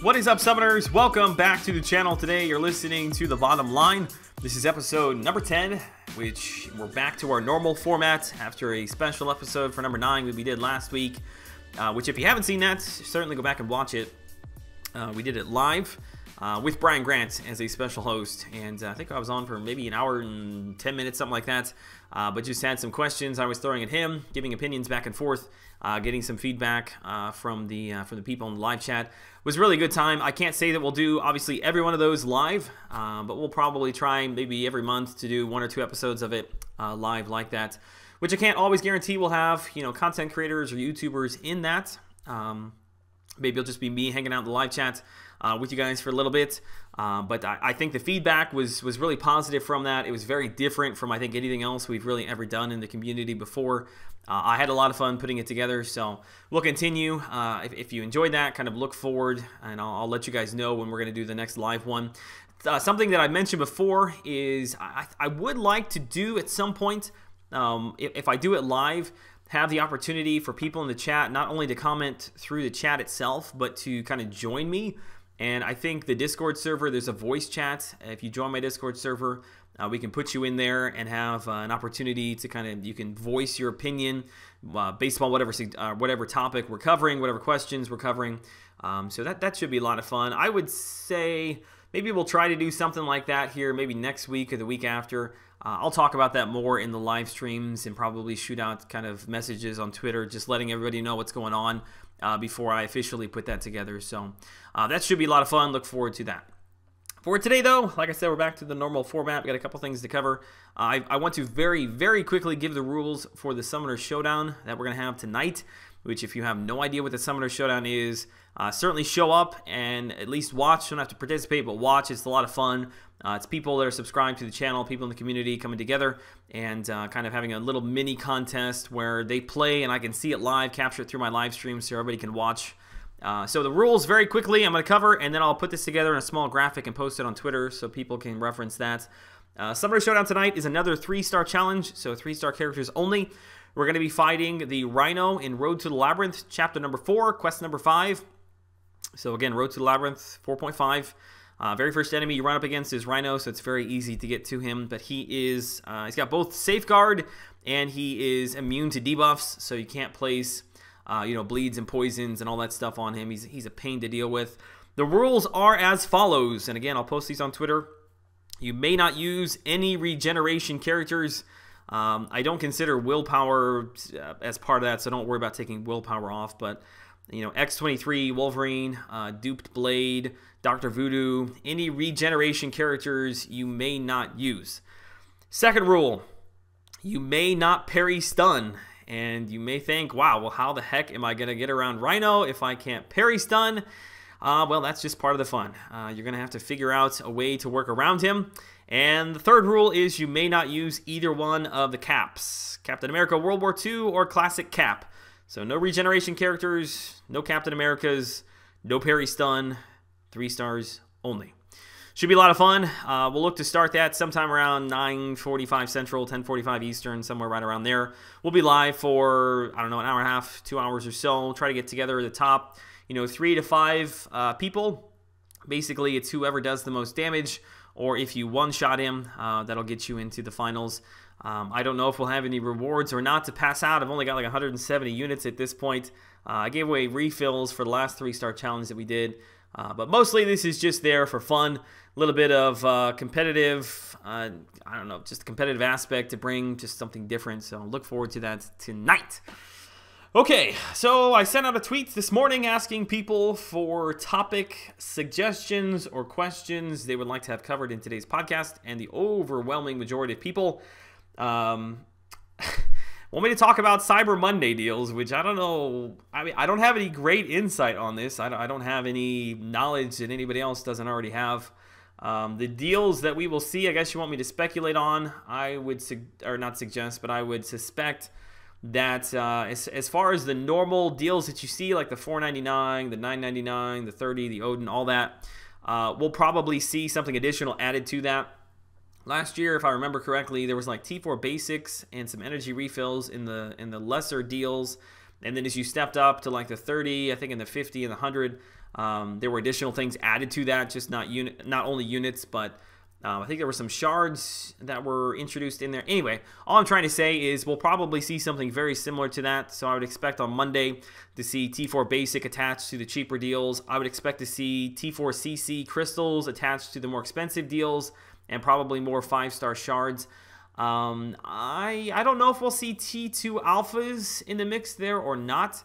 What is up, Summoners? Welcome back to the channel. Today you're listening to The Bottom Line. This is episode number 10, which we're back to our normal format after a special episode for number 9 that we did last week, which if you haven't seen that, certainly go back and watch it. We did it live with Brian Grant as a special host, and I think I was on for maybe an hour and 10 minutes, something like that, but just had some questions I was throwing at him, giving opinions back and forth, getting some feedback from the people in the live chat. It was a really good time. I can't say that we'll do, obviously, every one of those live, but we'll probably try maybe every month to do 1 or 2 episodes of it live like that, which I can't always guarantee we'll have, content creators or YouTubers in that. Maybe it'll just be me hanging out in the live chat with you guys for a little bit. But I think the feedback was really positive from that. It was very different from, I think, anything else we've really ever done in the community before. I had a lot of fun putting it together, so we'll continue. If you enjoyed that, kind of look forward, and I'll let you guys know when we're going to do the next live one. Something that I mentioned before is I would like to do at some point, if I do it live, have the opportunity for people in the chat not only to comment through the chat itself, but to kind of join me. And I think the Discord server, there's a voice chat. If you join my Discord server, we can put you in there and have an opportunity to you can voice your opinion based on whatever topic we're covering, whatever questions we're covering. So that should be a lot of fun. I would say maybe we'll try to do something like that here maybe next week or the week after. I'll talk about that more in the live streams and probably shoot out kind of messages on Twitter, just letting everybody know what's going on before I officially put that together. So that should be a lot of fun. Look forward to that. For today, though, like I said, we're back to the normal format. We got a couple things to cover. I want to very, very quickly give the rules for the Summoner Showdown that we're going to have tonight, which if you have no idea what the Summoner Showdown is, certainly show up and at least watch. You don't have to participate, but watch. It's a lot of fun. It's people that are subscribed to the channel, people in the community coming together and kind of having a little mini contest where they play and I can see it live, capture it through my live stream so everybody can watch. So the rules very quickly I'm going to cover, and then I'll put this together in a small graphic and post it on Twitter so people can reference that. Summoner Showdown tonight is another 3-star challenge, so 3-star characters only. We're going to be fighting the Rhino in Road to the Labyrinth, chapter number 4, quest number 5. So again, Road to the Labyrinth 4.5. Very first enemy you run up against is Rhino, so it's very easy to get to him. But he's got both Safeguard and he is immune to debuffs, so you can't place bleeds and poisons and all that stuff on him. He's a pain to deal with. The rules are as follows, and again, I'll post these on Twitter. You may not use any regeneration characters. I don't consider willpower as part of that, so don't worry about taking willpower off. But X-23, Wolverine, Duped Blade, Dr. Voodoo, any regeneration characters you may not use. Second rule, you may not parry stun. And you may think, wow, well, how the heck am I going to get around Rhino if I can't parry stun? Well, that's just part of the fun. You're going to have to figure out a way to work around him. And the third rule is you may not use either one of the caps. Captain America World War II or Classic Cap. So no regeneration characters, no Captain Americas, no parry stun, 3 stars only. Should be a lot of fun. We'll look to start that sometime around 9:45 Central, 10:45 Eastern, somewhere right around there. We'll be live for, I don't know, an hour and a half, 2 hours or so. We'll try to get together at the top, 3 to 5 people. Basically, it's whoever does the most damage, or if you one-shot him, that'll get you into the finals. I don't know if we'll have any rewards or not to pass out. I've only got like 170 units at this point. I gave away refills for the last 3-star challenge that we did. But mostly this is just there for fun, a little bit of competitive, I don't know, just a competitive aspect to bring just something different. So look forward to that tonight. Okay, so I sent out a tweet this morning asking people for topic suggestions or questions they would like to have covered in today's podcast, and the overwhelming majority of people want me to talk about Cyber Monday deals, which I don't know. I mean, I don't have any great insight on this. I don't have any knowledge that anybody else doesn't already have. The deals that we will see, I guess you want me to speculate on. I would, not suggest, but I would suspect that as far as the normal deals that you see, like the $4.99, the $9.99, the 30, the Odin, all that, we'll probably see something additional added to that. Last year, if I remember correctly, there was like T4 basics and some energy refills in the lesser deals, and then as you stepped up to like the 30, I think in the 50 and the 100, There were additional things added to that, just not only units, but I think there were some shards that were introduced in there. Anyway, all I'm trying to say is we'll probably see something very similar to that. So I would expect on Monday to see T4 Basic attached to the cheaper deals. I would expect to see T4 CC crystals attached to the more expensive deals, and probably more 5-star shards. I don't know if we'll see T2 alphas in the mix there or not.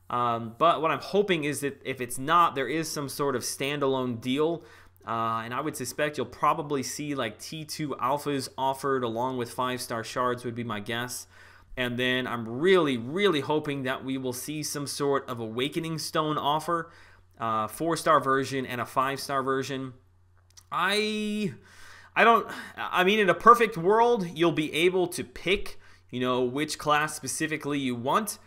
But what I'm hoping is that if it's not, there is some sort of standalone deal. And I would suspect you'll probably see like T2 alphas offered along with 5-star shards would be my guess. And then I'm really, really hoping that we will see some sort of awakening stone offer, 4-star version and a 5-star version. I mean, in a perfect world, you'll be able to pick, which class specifically you want.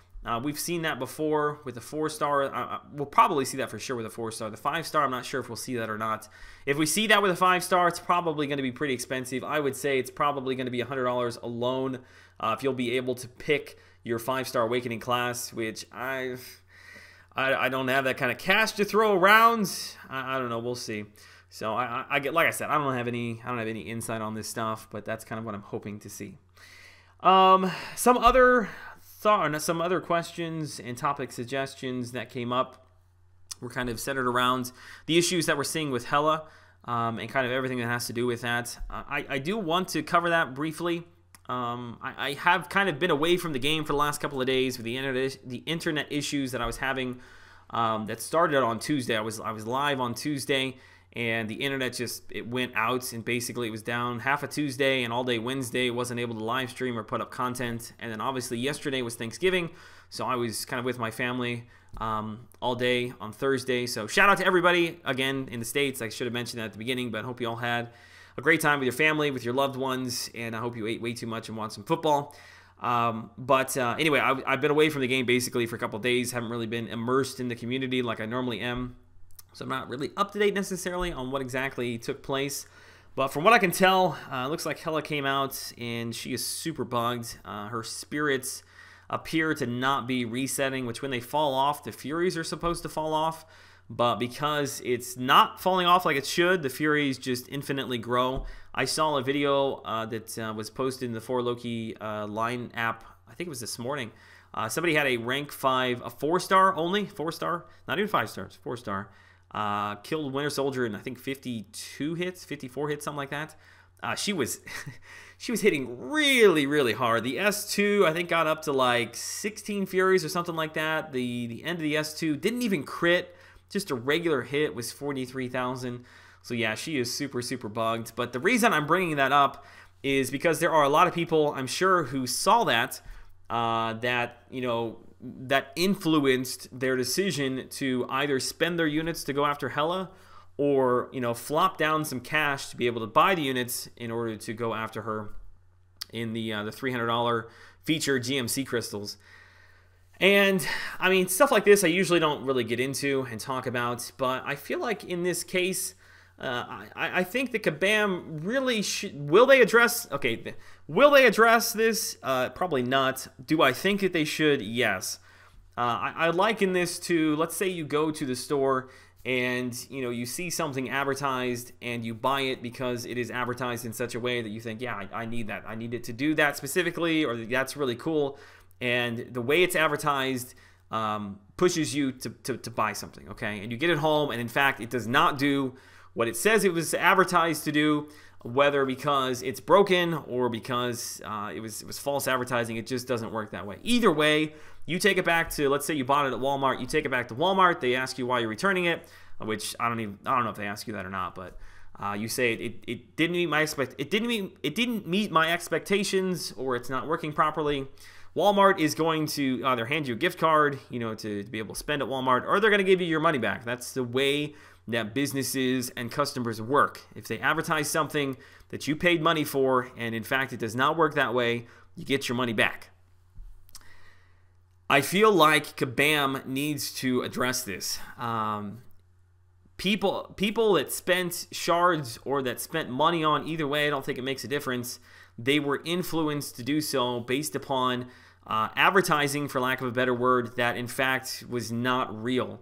We've seen that before with the 4-star. We'll probably see that for sure with a 4-star. The 5-star, I'm not sure if we'll see that or not. If we see that with a 5-star, it's probably going to be pretty expensive. I would say it's probably going to be $100 alone if you'll be able to pick your 5-star awakening class, which I don't have that kind of cash to throw around. I don't know. We'll see. So I get, like I said, I don't have any insight on this stuff, but that's kind of what I'm hoping to see. Some other questions and topic suggestions that came up were kind of centered around the issues that we're seeing with Hela, and kind of everything that has to do with that. I do want to cover that briefly. I have kind of been away from the game for the last couple of days with the internet issues that I was having. That started on Tuesday. I was live on Tuesday, and the internet it went out, and basically it was down half of Tuesday and all day Wednesday. Wasn't able to live stream or put up content. And then obviously yesterday was Thanksgiving, so I was kind of with my family all day on Thursday. So shout out to everybody again in the States. I should have mentioned that at the beginning, but I hope you all had a great time with your family, with your loved ones, and I hope you ate way too much and watched some football. Anyway, I've been away from the game basically for a couple of days. Haven't really been immersed in the community like I normally am. So I'm not really up to date necessarily on what exactly took place. But from what I can tell, it looks like Hela came out and she is super bugged. Her spirits appear to not be resetting, which when they fall off, the Furies are supposed to fall off. But because it's not falling off like it should, the Furies just infinitely grow. I saw a video that was posted in the 4Loki line app, I think it was this morning. Somebody had a rank 5, a 4-star only, 4-star, not even 5 stars, 4-star. Killed Winter Soldier in I think 52 hits, 54 hits, something like that. She was she was hitting really, really hard. The S2 I think got up to like 16 Furies or something like that. The end of the S2 didn't even crit. Just a regular hit was 43,000. So yeah, she is super, super bugged. But the reason I'm bringing that up is because there are a lot of people, I'm sure, who saw that, that influenced their decision to either spend their units to go after Hela or, flop down some cash to be able to buy the units in order to go after her in the $300 feature GMC crystals. And, I mean, stuff like this I usually don't really get into and talk about, but I feel like in this case, I think the Kabam really should... Will they address this? Probably not. Do I think that they should? Yes. I liken this to, let's say you go to the store and, you see something advertised and you buy it because it is advertised in such a way that you think, yeah, I need that. I need it to do that specifically, or that's really cool. And the way it's advertised pushes you to buy something, okay? And you get it home, and in fact, it does not do what it says it was advertised to do, whether because it's broken or because it was false advertising. It just doesn't work that way. Either way, you take it back to, let's say you bought it at Walmart. You take it back to Walmart. They ask you why you're returning it, which I don't know if they ask you that or not, but you say it didn't meet my expectations, or it's not working properly. Walmart is going to either hand you a gift card, to be able to spend at Walmart, or they're going to give you your money back. That's the way that businesses and customers work. If they advertise something that you paid money for, and in fact it does not work that way, you get your money back. I feel like Kabam needs to address this. People that spent shards or that spent money on, either way, I don't think it makes a difference. They were influenced to do so based upon advertising, for lack of a better word, that in fact was not real.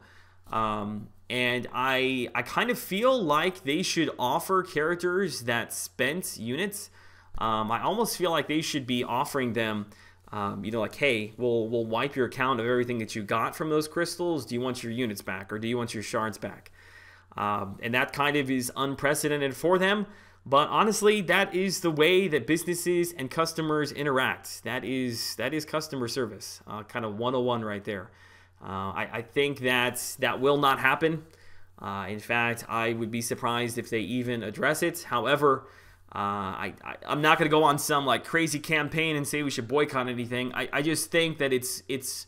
And I kind of feel like they should offer characters that spent units. I almost feel like they should be offering them, you know, like, hey, we'll wipe your account of everything that you got from those crystals. Do you want your units back, or do you want your shards back? And that kind of is unprecedented for them. But honestly, that is the way that businesses and customers interact. That is customer service, kind of 101 right there. I think that will not happen. In fact, I would be surprised if they even address it. However, I'm not going to go on some like crazy campaign and say we should boycott anything. I just think that it's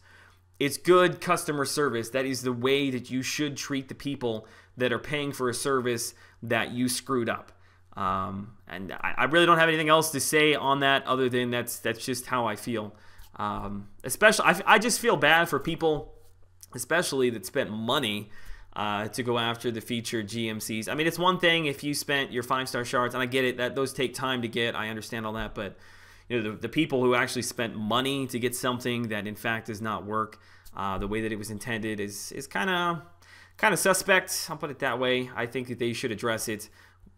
good customer service. That is the way that you should treat the people that are paying for a service that you screwed up. And I really don't have anything else to say on that other than that's just how I feel. Especially, I just feel bad for people, especially that spent money to go after the featured GMCs. I mean, it's one thing if you spent your 5-star shards, and I get it that those take time to get. I understand all that, but you know, the people who actually spent money to get something that in fact does not work the way that it was intended is kind of suspect. I'll put it that way. I think that they should address it.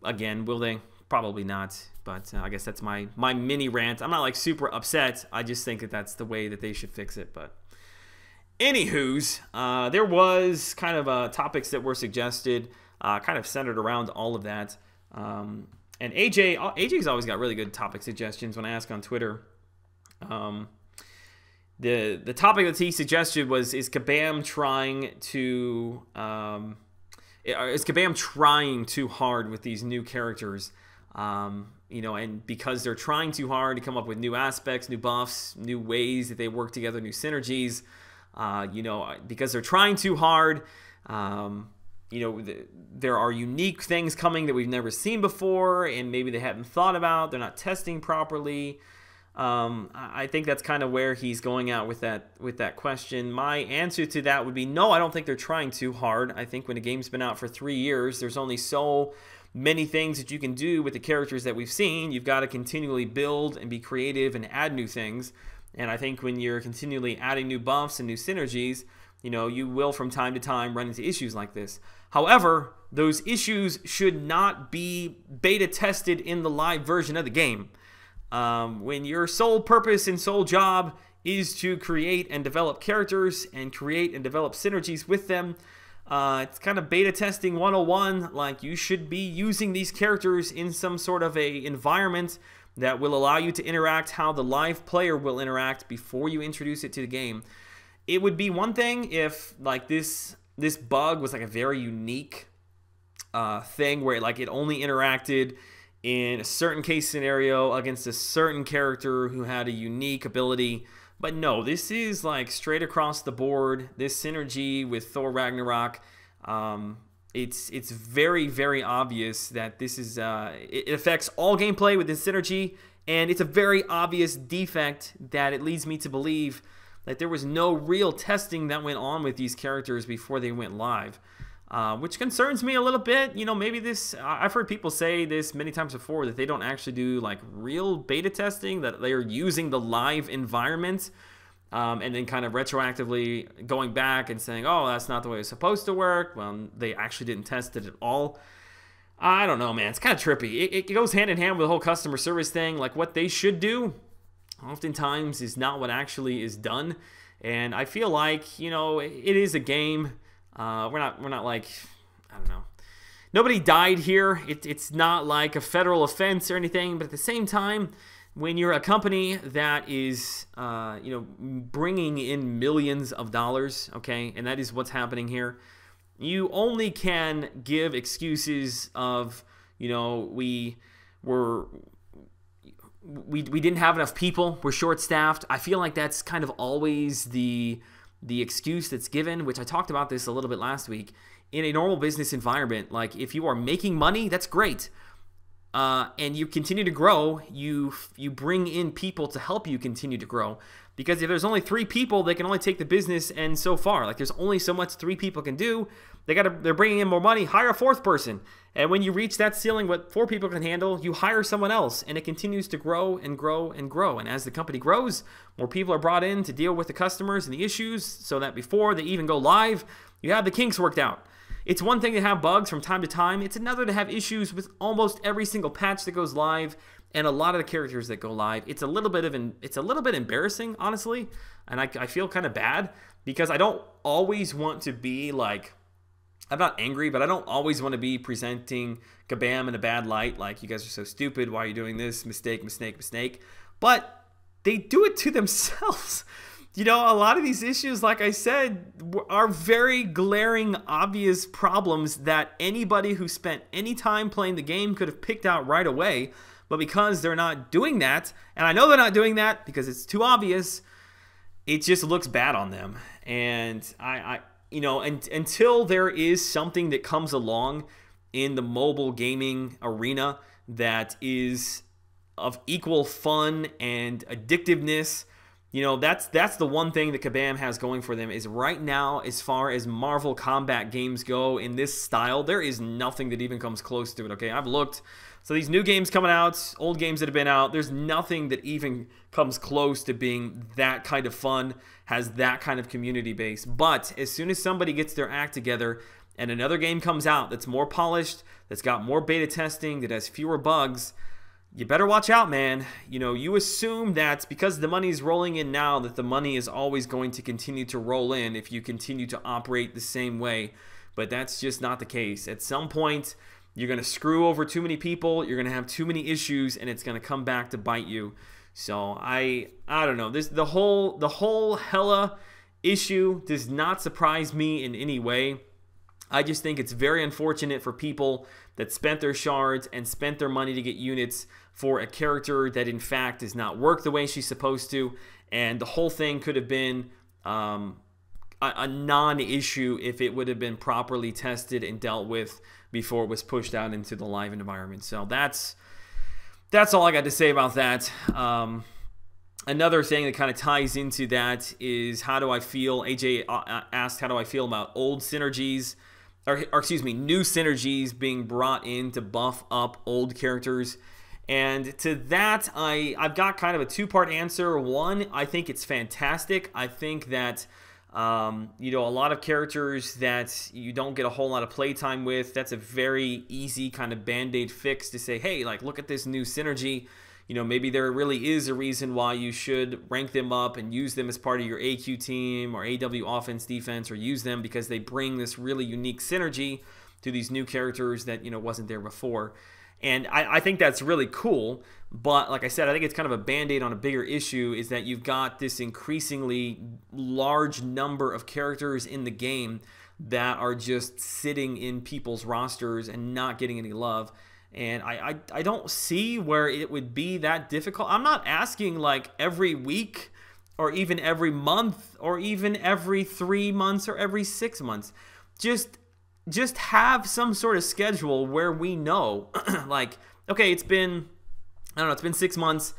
Again, will they? Probably not. But I guess that's my mini rant. I'm not like super upset. I just think that that's the way that they should fix it. But anywho's, there was kind of topics that were suggested, kind of centered around all of that. And AJ's always got really good topic suggestions when I ask on Twitter. The topic that he suggested was, is Kabam trying too hard with these new characters? You know, and because they're trying too hard to come up with new aspects, new buffs, new ways that they work together, new synergies, you know, because they're trying too hard, you know, there are unique things coming that we've never seen before, and maybe they haven't thought about, they're not testing properly. I think that's kind of where he's going out with that question. My answer to that would be no, I don't think they're trying too hard. I think when a game's been out for 3 years, there's only so many things that you can do with the characters that we've seen. You've got to continually build and be creative and add new things. And I think when you're continually adding new buffs and new synergies, you know, you will from time to time run into issues like this. However, those issues should not be beta tested in the live version of the game. When your sole purpose and sole job is to create and develop characters and create and develop synergies with them, it's kind of beta testing 101. Like, you should be using these characters in some sort of a environment that will allow you to interact how the live player will interact before you introduce it to the game. It would be one thing if like this bug was like a very unique thing where like it only interacted in a certain case scenario against a certain character who had a unique ability. But no, this is like straight across the board. This synergy with Thor Ragnarok, it's very, very obvious that this is it affects all gameplay with this synergy, and it's a very obvious defect that it leads me to believe that there was no real testing that went on with these characters before they went live. Which concerns me a little bit. You know, maybe this, I've heard people say this many times before, that they don't actually do like real beta testing, that they're using the live environment and then kind of retroactively going back and saying, oh, that's not the way it's supposed to work. Well, they actually didn't test it at all. I don't know, man. It's kind of trippy. It goes hand in hand with the whole customer service thing. Like, what they should do oftentimes is not what actually is done. And I feel like, you know, it is a game. We're not like, I don't know. Nobody died here. It's not like a federal offense or anything. But at the same time, when you're a company that is, you know, bringing in millions of dollars, okay, and that is what's happening here, you only can give excuses of, you know, we didn't have enough people, we're short-staffed. I feel like that's kind of always the excuse that's given, which I talked about this a little bit last week. In a normal business environment, like if you are making money, that's great. And you continue to grow, you bring in people to help you continue to grow. Because if there's only 3 people, they can only take the business and so far. Like, there's only so much 3 people can do. They're bringing in more money, hire a 4th person. And when you reach that ceiling, what 4 people can handle, you hire someone else, and it continues to grow and grow and grow. And as the company grows, more people are brought in to deal with the customers and the issues, so that before they even go live, you have the kinks worked out. it's one thing to have bugs from time to time. It's another to have issues with almost every single patch that goes live and a lot of the characters that go live. It's a little bit embarrassing, honestly, and I feel kind of bad because I don't always want to be like, I'm not angry, but I don't always want to be presenting Kabam in a bad light, like, you guys are so stupid, why are you doing this, mistake, mistake, mistake. But they do it to themselves. You know, a lot of these issues, like I said, are very glaring, obvious problems that anybody who spent any time playing the game could have picked out right away. But because they're not doing that, and I know they're not doing that because it's too obvious, it just looks bad on them. And you know, until there is something that comes along in the mobile gaming arena that is of equal fun and addictiveness, you know, that's the one thing that Kabam has going for them is right now, as far as Marvel combat games go in this style, there is nothing that even comes close to it, okay? I've looked. So these new games coming out, old games that have been out, there's nothing that even comes close to being that kind of fun, has that kind of community base. But as soon as somebody gets their act together and another game comes out that's more polished, that's got more beta testing, that has fewer bugs, you better watch out, man. You know, you assume that because the money's rolling in now, that the money is always going to continue to roll in if you continue to operate the same way. But that's just not the case. At some point, you're going to screw over too many people, you're going to have too many issues, and it's going to come back to bite you. So I don't know. The whole Hela issue does not surprise me in any way. I just think it's very unfortunate for people that spent their shards and spent their money to get units for a character that in fact does not work the way she's supposed to, and the whole thing could have been a non-issue if it would have been properly tested and dealt with before it was pushed out into the live environment. So that's all I got to say about that. Another thing that kind of ties into that is how do I feel? AJ asked, how do I feel about old synergies, or excuse me, new synergies being brought in to buff up old characters? And to that, I've got kind of a two-part answer. One, I think it's fantastic. I think that you know, a lot of characters that you don't get a whole lot of playtime with, that's a very easy kind of band-aid fix to say, hey, like, look at this new synergy. You know, maybe there really is a reason why you should rank them up and use them as part of your AQ team or AW offense, defense, or use them because they bring this really unique synergy to these new characters that, you know, wasn't there before. And I think that's really cool, but like I said, I think it's kind of a band-aid on a bigger issue, is that you've got this increasingly large number of characters in the game that are just sitting in people's rosters and not getting any love. And I don't see where it would be that difficult. I'm not asking like every week or even every month or even every 3 months or every 6 months. Just have some sort of schedule where we know, like, okay, it's been, I don't know, it's been 6 months.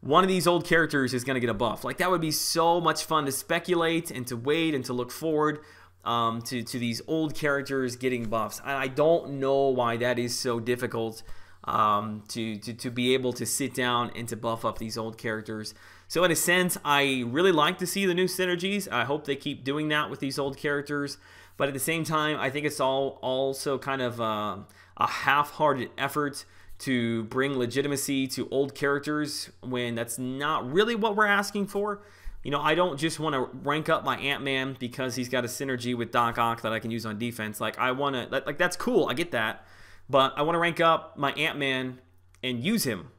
One of these old characters is going to get a buff. Like, that would be so much fun to speculate and to wait and to look forward to these old characters getting buffs. I don't know why that is so difficult to be able to sit down and to buff up these old characters. So in a sense, I really like to see the new synergies. I hope they keep doing that with these old characters. But at the same time, I think it's also kind of a half-hearted effort to bring legitimacy to old characters when that's not really what we're asking for. You know, I don't just want to rank up my Ant-Man because he's got a synergy with Doc Ock that I can use on defense. Like, I want to, like, that's cool, I get that. But I want to rank up my Ant-Man and use him.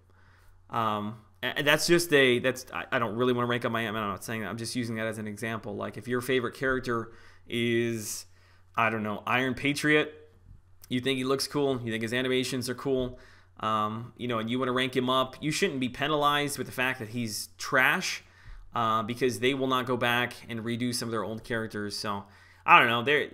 And that's just I don't really want to rank up my Ant-Man. I'm not saying that. I'm just using that as an example. Like, if your favorite character is, I don't know, Iron Patriot, you think he looks cool, you think his animations are cool, you know, and you want to rank him up, you shouldn't be penalized with the fact that he's trash, because they will not go back and redo some of their old characters. So I don't know.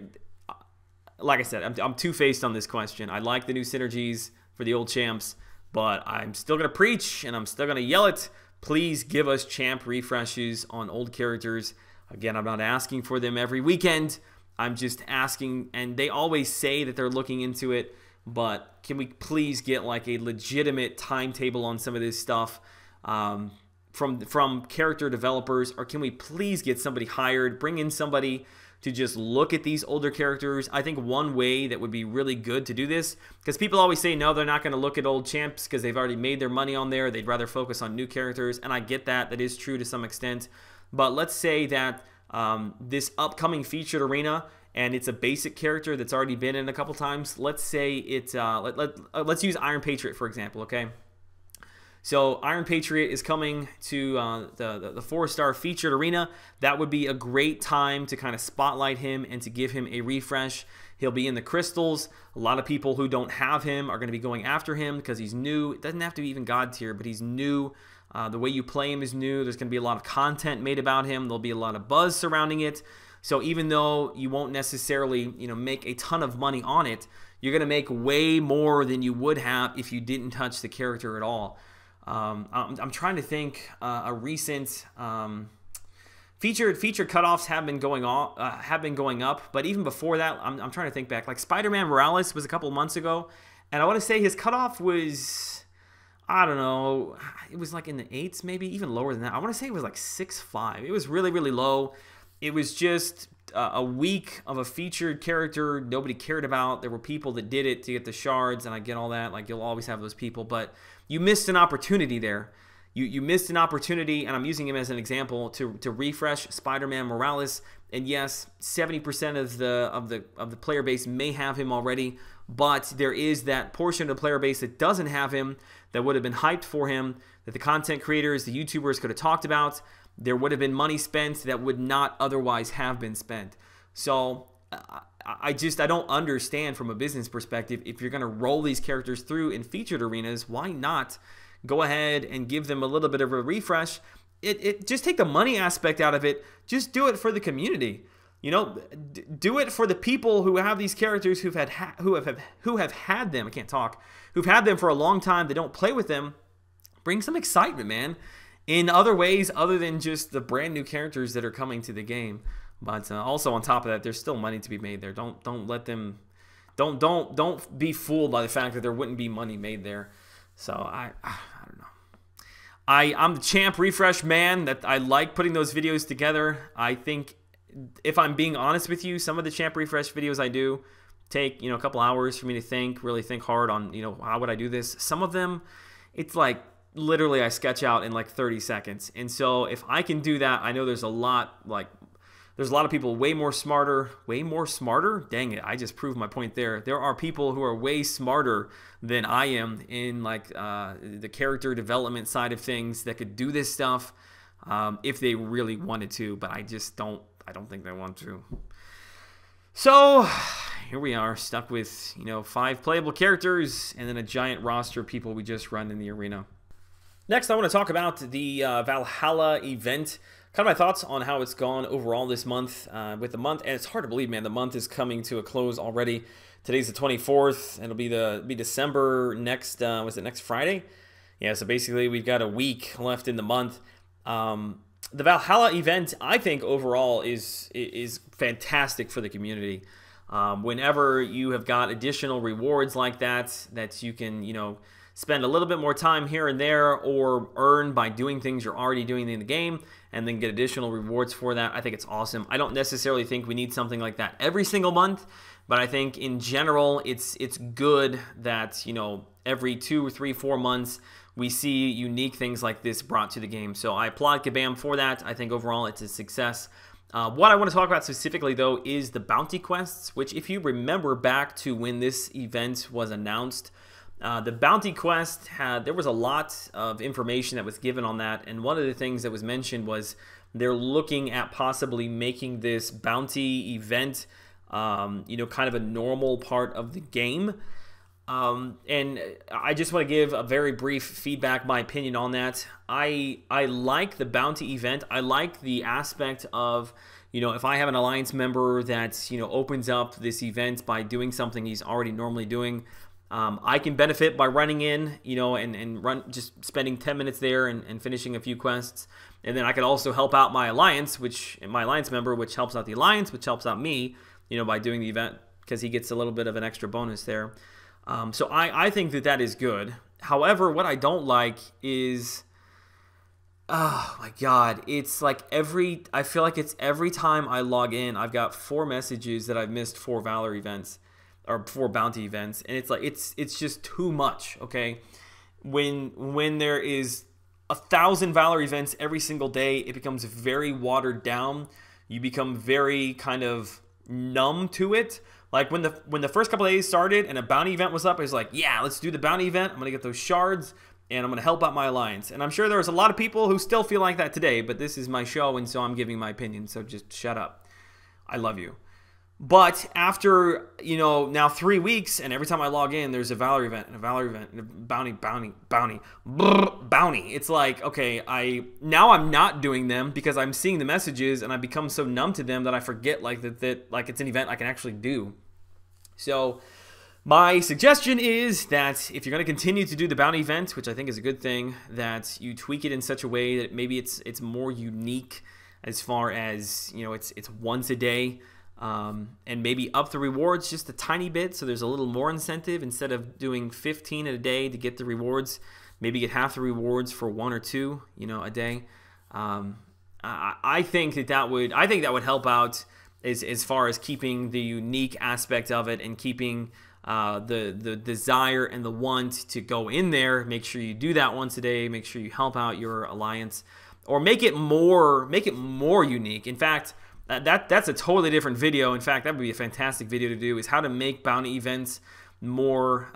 Like I said, I'm two-faced on this question. I like the new synergies for the old champs, but I'm still going to preach and I'm still going to yell it. Please give us champ refreshes on old characters. Again, I'm not asking for them every weekend. I'm just asking, and they always say that they're looking into it, but can we please get like a legitimate timetable on some of this stuff from character developers, or can we please get somebody hired, bring in somebody to just look at these older characters. I think one way that would be really good to do this, because people always say, no, they're not going to look at old champs because they've already made their money on there. They'd rather focus on new characters, and I get that. That is true to some extent. But let's say that this upcoming featured arena, and it's a basic character that's already been in a couple times. Let's say it's, let's use Iron Patriot, for example, okay? So Iron Patriot is coming to the 4-star featured arena. That would be a great time to kind of spotlight him and to give him a refresh. He'll be in the crystals. A lot of people who don't have him are going to be going after him because he's new. It doesn't have to be even God tier, but he's new. The way you play him is new. There's going to be a lot of content made about him. There'll be a lot of buzz surrounding it. So even though you won't necessarily, make a ton of money on it, you're going to make way more than you would have if you didn't touch the character at all. I'm trying to think. A recent featured cutoffs have been going up, but even before that, I'm trying to think back. Like Spider-Man Morales was a couple months ago, and I want to say his cutoff was, I don't know, it was like in the 8s, maybe even lower than that. I want to say it was like 6.5. It was really, really low. It was just a week of a featured character nobody cared about. There were people that did it to get the shards, and I get all that. Like, you'll always have those people, but you missed an opportunity there. You missed an opportunity, and I'm using him as an example, to refresh Spider-Man Morales. And yes, 70% of the player base may have him already, but there is that portion of the player base that doesn't have him, that would have been hyped for him, that the content creators, the YouTubers could have talked about. There would have been money spent that would not otherwise have been spent. So I don't understand from a business perspective, if you're going to roll these characters through in featured arenas, why not go ahead and give them a little bit of a refresh? It just take the money aspect out of it. Just do it for the community. Do it for the people who have these characters who have had them. I can't talk. Who've had them for a long time. They don't play with them. Bring some excitement, man, in other ways other than just the brand new characters that are coming to the game. But also on top of that, there's still money to be made there. Don't let them. Don't be fooled by the fact that there wouldn't be money made there. So I don't know. I'm the champ refresh man. That I like putting those videos together. I think, if I'm being honest with you, some of the champ refresh videos I do take a couple hours for me to really think hard on how would I do this. Some of them, it's like literally I sketch out in like 30 seconds. And so if I can do that, I know there's a lot of people way more smarter. Dang it, I just proved my point there. There are people who are way smarter than I am in like the character development side of things that could do this stuff if they really wanted to, but I don't think they want to. So here we are, stuck with 5 playable characters and then a giant roster of people we just run in the arena. Next, I want to talk about the Valhalla event. Kind of my thoughts on how it's gone overall this month. With the month, and it's hard to believe, man, the month is coming to a close already. Today's the 24th, and it'll be December next. Was it next Friday? Yeah. So basically, we've got a week left in the month. The Valhalla event, I think overall is fantastic for the community. Whenever you have got additional rewards like that you can spend a little bit more time here and there, or earn by doing things you're already doing in the game, and then get additional rewards for that. I think it's awesome. I don't necessarily think we need something like that every single month, but I think in general it's good that every 2 or 3, 4 months we see unique things like this brought to the game. So I applaud Kabam for that. I think overall it's a success. What I want to talk about specifically, though, is the bounty quests, which, if you remember back to when this event was announced, the bounty quest there was a lot of information that was given on that, and one of the things that was mentioned was they're looking at possibly making this bounty event, kind of a normal part of the game. And I just want to give a very brief feedback, my opinion on that. I like the bounty event. I like the aspect of, if I have an alliance member that, opens up this event by doing something he's already normally doing, I can benefit by running in, and just spending 10 minutes there and finishing a few quests. And then I can also help out my alliance member, which helps out the alliance, which helps out me, by doing the event, because he gets a little bit of an extra bonus there. So I think that is good. However, what I don't like is Oh my God. It's like I feel like it's every time I log in, I've got 4 messages that I've missed 4 Valor events or 4 bounty events. And it's like, it's just too much. Okay. When there is 1,000 Valor events every single day, it becomes very watered down. You become very kind of numb to it. Like when the first couple of days started and a bounty event was up, I was like, yeah, let's do the bounty event. I'm going to get those shards and I'm going to help out my alliance. And I'm sure there's a lot of people who still feel like that today, but this is my show, and so I'm giving my opinion, so just shut up. I love you. But after, now 3 weeks, and every time I log in, there's a Valor event, and a Valor event, and a bounty. It's like, okay, now I'm not doing them because I'm seeing the messages, and I become so numb to them that I forget like that like it's an event I can actually do. So my suggestion is that if you're going to continue to do the bounty event, which I think is a good thing, that you tweak it in such a way that maybe it's more unique as far as, it's once a day, and maybe up the rewards just a tiny bit so there's a little more incentive. Instead of doing 15 a day to get the rewards, maybe get half the rewards for 1 or 2, a day. I think that would help out as far as keeping the unique aspect of it and keeping the desire and the want to go in there. Make sure you do that once a day. Make sure you help out your alliance, or make it more unique. In fact, that's a totally different video. In fact, that would be a fantastic video to do, is how to make bounty events more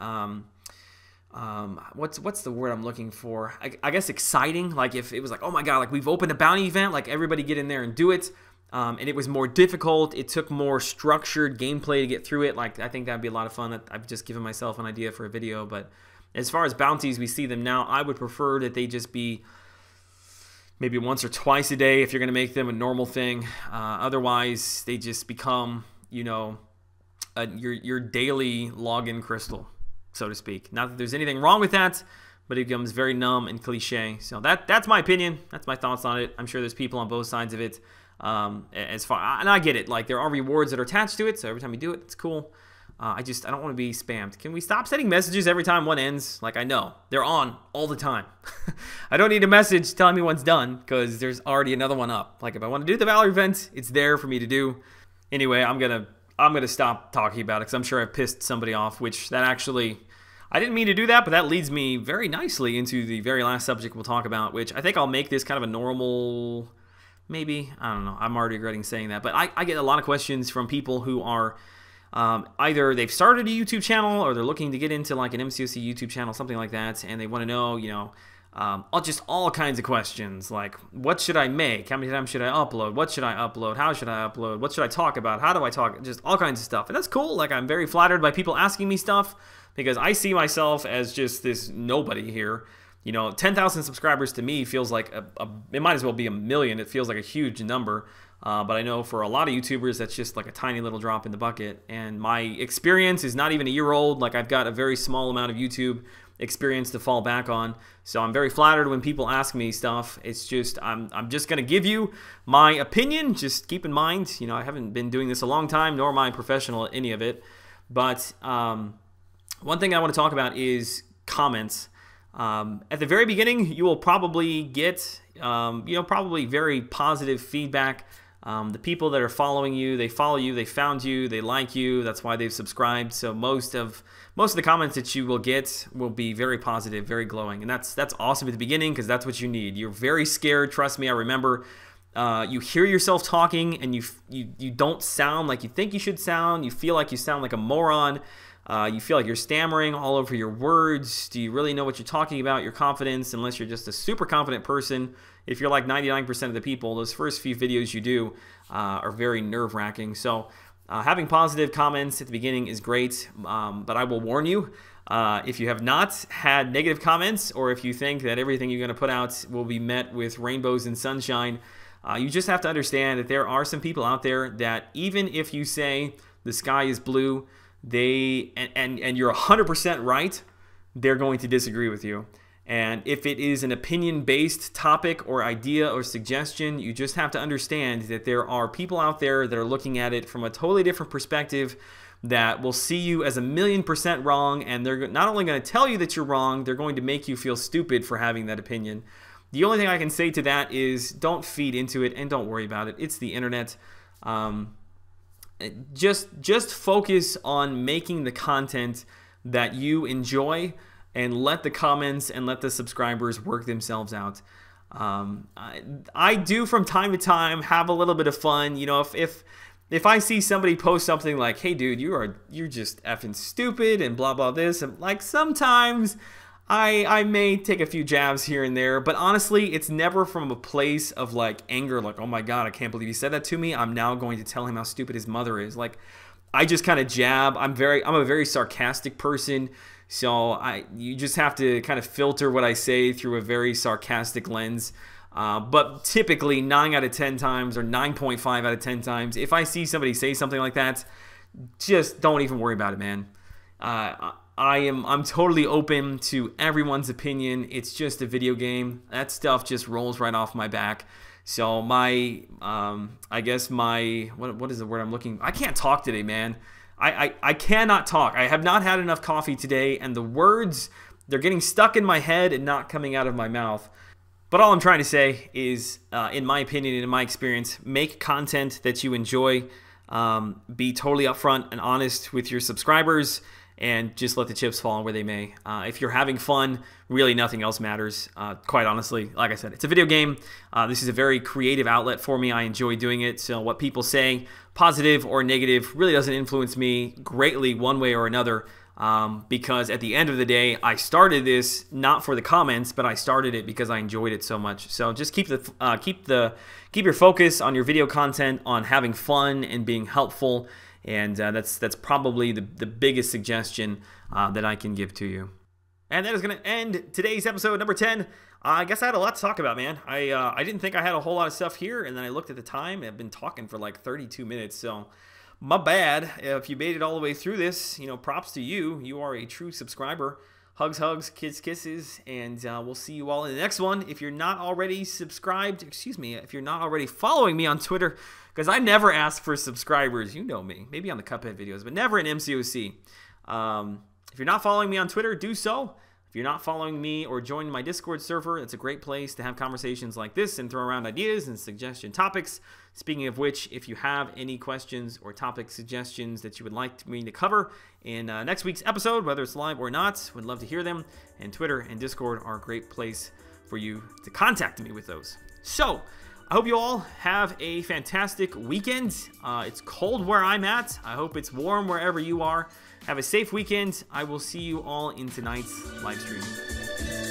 what's the word I'm looking for? I guess exciting. Like if it was like, oh my God, like we've opened a bounty event, like everybody get in there and do it. And it was more difficult. It took more structured gameplay to get through it. Like, I think that'd be a lot of fun. I've just given myself an idea for a video. But as far as bounties, we see them now. I would prefer that they just be maybe once or twice a day if you're going to make them a normal thing. Otherwise, they just become, your daily login crystal, so to speak. Not that there's anything wrong with that, but it becomes very numb and cliche. So that's my opinion. That's my thoughts on it. I'm sure there's people on both sides of it. And I get it, like there are rewards that are attached to it, so every time you do it, it's cool. I don't want to be spammed. Can we stop sending messages every time one ends? Like, I know they're on all the time. I don't need a message telling me one's done because there's already another one up. Like, if I want to do the Valor event, it's there for me to do. Anyway, I'm gonna stop talking about it because I'm sure I've pissed somebody off, which that actually, I didn't mean to do that, but that leads me very nicely into the very last subject we'll talk about, which I think I'll make this kind of a normal, maybe, I don't know, I'm already regretting saying that, but I get a lot of questions from people who are either they've started a YouTube channel or they're looking to get into like an MCOC YouTube channel, something like that, and they want to know, just all kinds of questions like, what should I make? How many times should I upload? What should I upload? How should I upload? What should I talk about? How do I talk? Just all kinds of stuff. And that's cool. Like, I'm very flattered by people asking me stuff because I see myself as just this nobody here. 10,000 subscribers to me feels like it might as well be 1 million. It feels like a huge number. But I know for a lot of YouTubers, that's just like a tiny little drop in the bucket. And my experience is not even a year old. Like, I've got a very small amount of YouTube experience to fall back on. So I'm very flattered when people ask me stuff. It's just, I'm just going to give you my opinion. Just keep in mind, I haven't been doing this a long time, nor am I professional at any of it. But one thing I want to talk about is comments. At the very beginning, you will probably get, probably very positive feedback. The people that are following you, they follow you, they found you, they like you. That's why they've subscribed. So most of the comments that you will get will be very positive, very glowing, and that's awesome at the beginning because that's what you need. You're very scared. Trust me, I remember. You hear yourself talking, and you don't sound like you think you should sound. You feel like you sound like a moron. You feel like you're stammering all over your words. Do you really know what you're talking about? Your confidence, unless you're just a super confident person. If you're like 99% of the people, those first few videos you do are very nerve-wracking. So having positive comments at the beginning is great, but I will warn you, if you have not had negative comments, or if you think that everything you're going to put out will be met with rainbows and sunshine, you just have to understand that there are some people out there that even if you say the sky is blue, and you're 100% right, they're going to disagree with you. And if it is an opinion-based topic or idea or suggestion, you just have to understand that there are people out there that are looking at it from a totally different perspective that will see you as 1,000,000% wrong, and they're not only going to tell you that you're wrong, they're going to make you feel stupid for having that opinion. The only thing I can say to that is don't feed into it and don't worry about it. It's the internet. Just focus on making the content that you enjoy and let the comments and let the subscribers work themselves out. I do from time to time have a little bit of fun. You know, if I see somebody post something like, "Hey dude, you're just effing stupid," and blah blah this, and like sometimes I may take a few jabs here and there, but honestly, it's never from a place of like anger, like, "Oh my god, I can't believe he said that to me. I'm now going to tell him how stupid his mother is." Like, I just kind of jab. I'm a very sarcastic person, so you just have to kind of filter what I say through a very sarcastic lens. But typically 9 out of 10 times, or 9.5 out of 10 times, if I see somebody say something like that, just don't even worry about it, man. I'm totally open to everyone's opinion. It's just a video game. That stuff just rolls right off my back. So I guess what is the word I'm looking? I can't talk today, man. I cannot talk. I have not had enough coffee today, and the words, they're getting stuck in my head and not coming out of my mouth. But all I'm trying to say is, in my opinion and in my experience, make content that you enjoy. Be totally upfront and honest with your subscribers, and just let the chips fall where they may. If you're having fun, really nothing else matters. Quite honestly, like I said, it's a video game. This is a very creative outlet for me. I enjoy doing it. So what people say, positive or negative, really doesn't influence me greatly one way or another. Because at the end of the day, I started this not for the comments, but I started it because I enjoyed it so much. So just keep your focus on your video content, on having fun and being helpful, and that's probably the biggest suggestion that I can give to you. And that is going to end today's episode number 10. I guess I had a lot to talk about, man. I didn't think I had a whole lot of stuff here, and then I looked at the time, and I've been talking for like 32 minutes, so my bad. If you made it all the way through this, you know, props to you. You are a true subscriber. Hugs, hugs, kiss, kisses, and we'll see you all in the next one. If you're not already subscribed, if you're not already following me on Twitter, because I never ask for subscribers. You know me. Maybe on the Cuphead videos, but never in MCOC. If you're not following me on Twitter, do so. If you're not following me or joining my Discord server, it's a great place to have conversations like this and throw around ideas and suggestion topics. Speaking of which, if you have any questions or topic suggestions that you would like me to cover in next week's episode, whether it's live or not, would love to hear them. And Twitter and Discord are a great place for you to contact me with those. So, I hope you all have a fantastic weekend. It's cold where I'm at. I hope it's warm wherever you are. Have a safe weekend. I will see you all in tonight's live stream.